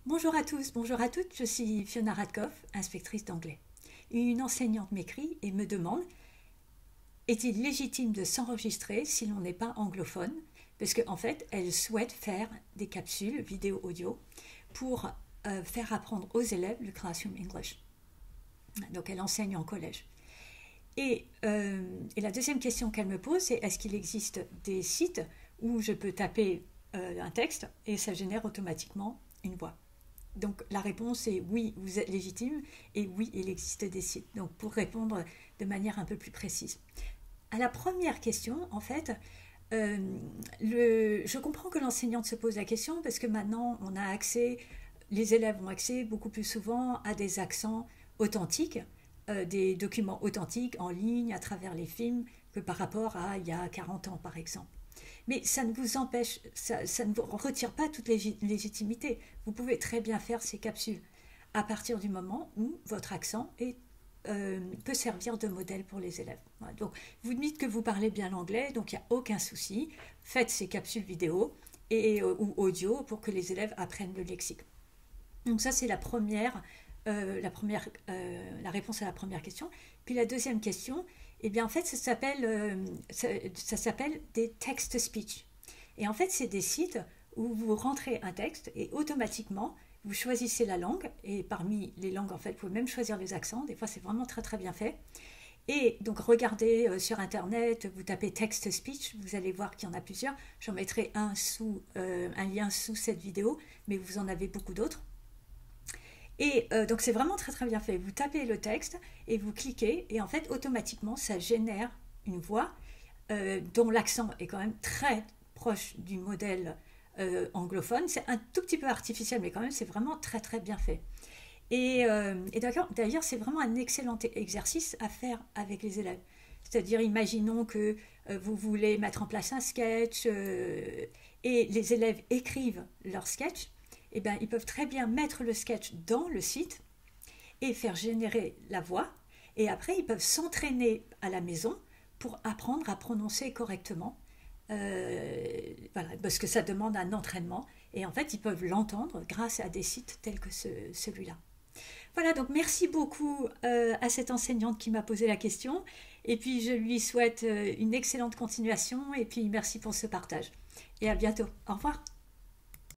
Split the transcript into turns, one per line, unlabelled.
Bonjour à tous, bonjour à toutes, je suis Fiona Radkoff, inspectrice d'anglais. Une enseignante m'écrit et me demande: est-il légitime de s'enregistrer si l'on n'est pas anglophone? Parce qu'en fait, elle souhaite faire des capsules vidéo-audio pour faire apprendre aux élèves le Classroom English. Donc elle enseigne en collège. Et la deuxième question qu'elle me pose, c'est: est-ce qu'il existe des sites où je peux taper un texte et ça génère automatiquement une voix? Donc la réponse est oui, vous êtes légitime, et oui, il existe des sites. Donc pour répondre de manière un peu plus précise. À la première question, en fait, je comprends que l'enseignante se pose la question parce que maintenant on a accès, les élèves ont accès beaucoup plus souvent à des accents authentiques, des documents authentiques en ligne à travers les films que par rapport à il y a 40 ans par exemple. Mais ça ne vous empêche, ça ne vous retire pas toute légitimité. Vous pouvez très bien faire ces capsules à partir du moment où votre accent peut servir de modèle pour les élèves. Voilà. Donc, vous dites que vous parlez bien l'anglais, donc il n'y a aucun souci. Faites ces capsules vidéo ou audio pour que les élèves apprennent le lexique. Donc ça, c'est la réponse à la première question. Puis la deuxième question, eh bien en fait, ça s'appelle des text-to-speech. Et en fait, c'est des sites où vous rentrez un texte et automatiquement, vous choisissez la langue. Et parmi les langues, en fait, vous pouvez même choisir les accents. Des fois, c'est vraiment très très bien fait. Et donc, regardez sur Internet, vous tapez text-to-speech, vous allez voir qu'il y en a plusieurs. J'en mettrai un lien sous cette vidéo, mais vous en avez beaucoup d'autres. Et donc c'est vraiment très très bien fait. Vous tapez le texte et vous cliquez et en fait automatiquement ça génère une voix dont l'accent est quand même très proche du modèle anglophone. C'est un tout petit peu artificiel mais quand même c'est vraiment très très bien fait. Et d'ailleurs c'est vraiment un excellent exercice à faire avec les élèves. C'est-à-dire imaginons que vous voulez mettre en place un sketch et les élèves écrivent leur sketch. Eh bien, ils peuvent très bien mettre le sketch dans le site et faire générer la voix. Et après, ils peuvent s'entraîner à la maison pour apprendre à prononcer correctement. Voilà, parce que ça demande un entraînement. Et en fait, ils peuvent l'entendre grâce à des sites tels que celui-là. Voilà, donc merci beaucoup à cette enseignante qui m'a posé la question. Et puis, je lui souhaite une excellente continuation. Et puis, merci pour ce partage. Et à bientôt. Au revoir.